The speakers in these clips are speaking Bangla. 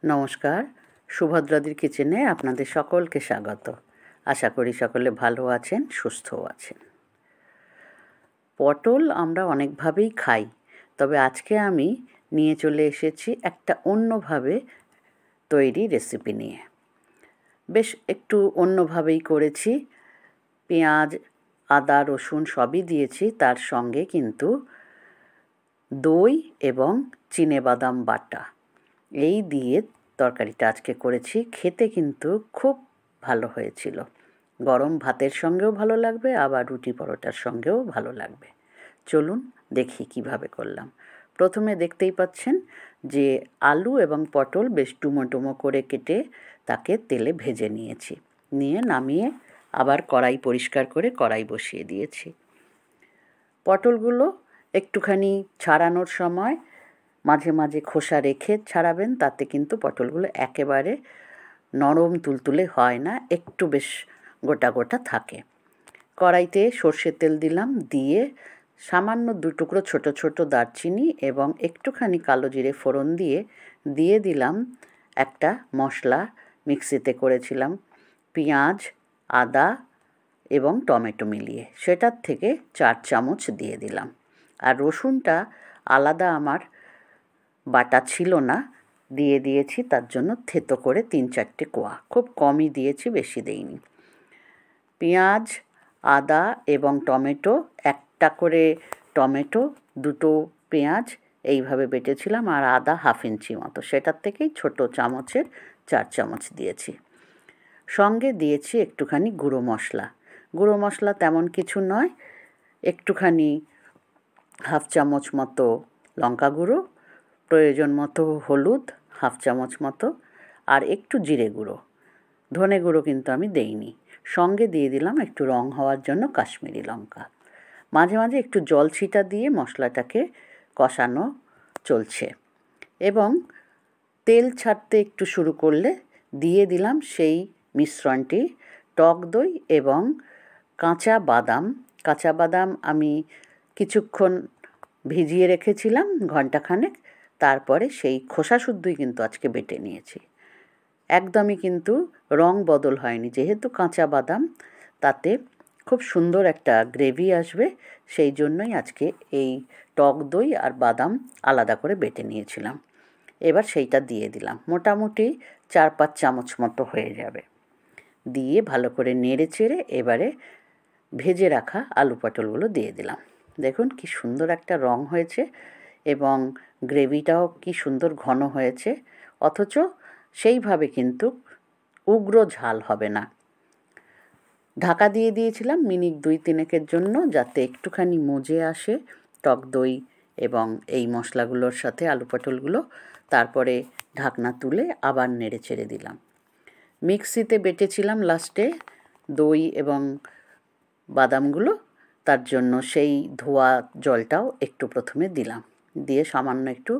নমস্কার, সুভদ্রাদির কিচেনে আপনাদের সকলকে স্বাগত। আশা করি সকলে ভালো আছেন, সুস্থও আছেন। পটল আমরা অনেকভাবেই খাই, তবে আজকে আমি নিয়ে চলে এসেছি একটা অন্যভাবে তৈরি রেসিপি নিয়ে। বেশ একটু অন্যভাবেই করেছি। পেঁয়াজ, আদা, রসুন সবই দিয়েছি, তার সঙ্গে কিন্তু দই এবং চিনেবাদাম বাটা এই দিয়ে তরকারিটা আজকে করেছি। খেতে কিন্তু খুব ভালো হয়েছিল। গরম ভাতের সঙ্গেও ভালো লাগবে, আবার রুটি পরোটার সঙ্গেও ভালো লাগবে। চলুন দেখি কিভাবে করলাম। প্রথমে দেখতেই পাচ্ছেন যে আলু এবং পটল বেশ ডুমো ডুমো করে কেটে তাকে তেলে ভেজে নিয়েছি। নিয়ে নামিয়ে আবার কড়াই পরিষ্কার করে কড়াই বসিয়ে দিয়েছি। পটলগুলো একটুখানি ছাড়ানোর সময় মাঝে মাঝে খোসা রেখে ছাড়াবেন, তাতে কিন্তু পটলগুলো একেবারে নরম তুলতুলে হয় না, একটু বেশ গোটা গোটা থাকে। কড়াইতে সর্ষের তেল দিলাম, দিয়ে সামান্য 2 টুকরো ছোট ছোট দারচিনি এবং একটুখানি কালো জিরে ফোড়ন দিয়ে দিলাম একটা মশলা মিক্সিতে করেছিলাম, পেঁয়াজ, আদা এবং টমেটো মিলিয়ে, সেটার থেকে 4 চামচ দিয়ে দিলাম। আর রসুনটা আলাদা আমার বাটা ছিল না, দিয়ে দিয়েছি, তার জন্য থেতো করে 3-4টে কোয়া, খুব কমই দিয়েছি, বেশি দেইনি। পেঁয়াজ, আদা এবং টমেটো, একটা করে টমেটো, 2টো পেঁয়াজ এইভাবে বেটেছিলাম, আর আদা 1/2 ইঞ্চি মতো, সেটার থেকেই ছোট চামচের 4 চামচ দিয়েছি। সঙ্গে দিয়েছি একটুখানি গুঁড়ো মশলা। গুঁড়ো মশলা তেমন কিছু নয়, একটুখানি 1/2 চামচ মতো লঙ্কা গুঁড়ো, প্রয়োজন মতো হলুদ 1/2 চামচ মতো, আর একটু জিরে গুঁড়ো। ধনে গুঁড়ো কিন্তু আমি দেইনি। সঙ্গে দিয়ে দিলাম একটু রং হওয়ার জন্য কাশ্মীরি লঙ্কা। মাঝে মাঝে একটু জল ছিটা দিয়ে মশলাটাকে কষানো চলছে, এবং তেল ছাড়তে একটু শুরু করলে দিয়ে দিলাম সেই মিশ্রণটি, টক দই এবং কাঁচা বাদাম। কাঁচা বাদাম আমি কিছুক্ষণ ভিজিয়ে রেখেছিলাম, ঘণ্টাখানেক, তারপরে সেই খোসা শুদ্ধই কিন্তু আজকে বেটে নিয়েছি। একদমই কিন্তু রং বদল হয়নি, যেহেতু কাঁচা বাদাম, তাতে খুব সুন্দর একটা গ্রেভি আসবে, সেই জন্যই আজকে এই টক দই আর বাদাম আলাদা করে বেটে নিয়েছিলাম। এবার সেইটা দিয়ে দিলাম, মোটামুটি 4-5 চামচ মতো হয়ে যাবে। দিয়ে ভালো করে নেড়ে চেড়ে এবারে ভেজে রাখা আলু পটলগুলো দিয়ে দিলাম। দেখুন কি সুন্দর একটা রং হয়েছে, এবং গ্রেভিটাও কি সুন্দর ঘন হয়েছে, অথচ সেইভাবে কিন্তু উগ্র ঝাল হবে না। ঢাকা দিয়ে দিয়েছিলাম মিনিট 2-3 জন্য, যাতে একটুখানি মজে আসে টক দই এবং এই মশলাগুলোর সাথে আলু পটলগুলো। তারপরে ঢাকনা তুলে আবার নেড়ে চেড়ে দিলাম। মিক্সিতে বেটেছিলাম লাস্টে দই এবং বাদামগুলো, তার জন্য সেই ধোয়া জলটাও একটু প্রথমে দিলাম, দিয়ে সামান্য একটু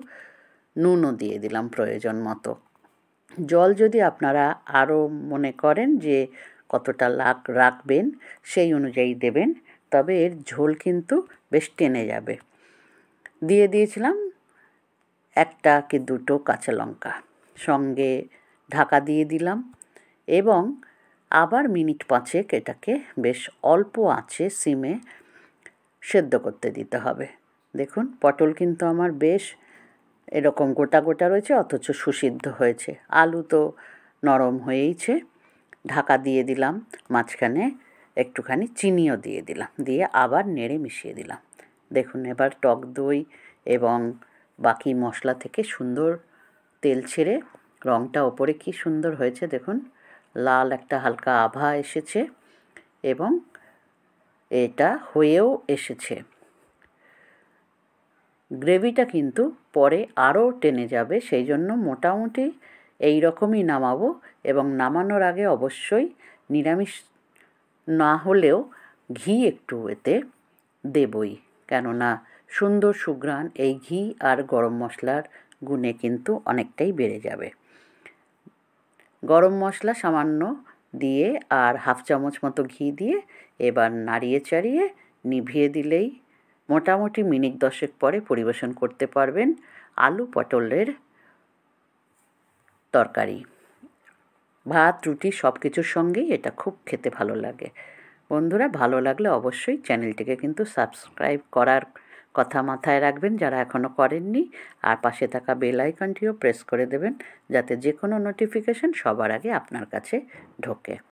নুনও দিয়ে দিলাম প্রয়োজন মতো। জল যদি আপনারা আরও মনে করেন যে কতটা রাখবেন, সেই অনুযায়ী দেবেন, তবে এর ঝোল কিন্তু বেশ টেনে যাবে। দিয়ে দিয়েছিলাম 1 কি 2টো কাঁচা লঙ্কা, সঙ্গে ঢাকা দিয়ে দিলাম, এবং আবার মিনিট 5 এটাকে বেশ অল্প আঁচে সিমে সেদ্ধ করতে দিতে হবে। দেখুন পটল কিন্তু আমার বেশ এরকম গোটা গোটা রয়েছে, অথচ সুসিদ্ধ হয়েছে। আলু তো নরম হয়েইছে। ঢাকা দিয়ে দিলাম, মাঝখানে একটুখানি চিনিও দিয়ে দিলাম, দিয়ে আবার নেড়ে মিশিয়ে দিলাম। দেখুন এবার টক দই এবং বাকি মশলা থেকে সুন্দর তেল ছেড়ে রঙটা ওপরে কি সুন্দর হয়েছে, দেখুন লাল একটা হালকা আভা এসেছে, এবং এটা হয়েও এসেছে। গ্রেভিটা কিন্তু পরে আরও টেনে যাবে, সেই জন্য মোটামুটি এই রকমই নামাবো, এবং নামানোর আগে অবশ্যই নিরামিষ না হলেও ঘি একটু এতে দেবই, কেননা সুন্দর সুঘ্রাণ এই ঘি আর গরম মশলার গুণে কিন্তু অনেকটাই বেড়ে যাবে। গরম মশলা সামান্য দিয়ে আর 1/2 চামচ মতো ঘি দিয়ে এবার নাড়িয়ে চাড়িয়ে নিভিয়ে দিলেই মোটামুটি মিনিট 10 পরে পরিবেশন করতে পারবেন আলু পটলের তরকারি। ভাত, রুটি সব কিছুর সঙ্গেই এটা খুব খেতে ভালো লাগে। বন্ধুরা, ভালো লাগলে অবশ্যই চ্যানেলটিকে কিন্তু সাবস্ক্রাইব করার কথা মাথায় রাখবেন যারা এখনও করেননি, আর পাশে থাকা বেল আইকনটিও প্রেস করে দেবেন যাতে যে কোনো নোটিফিকেশন সবার আগে আপনার কাছে ঢোকে।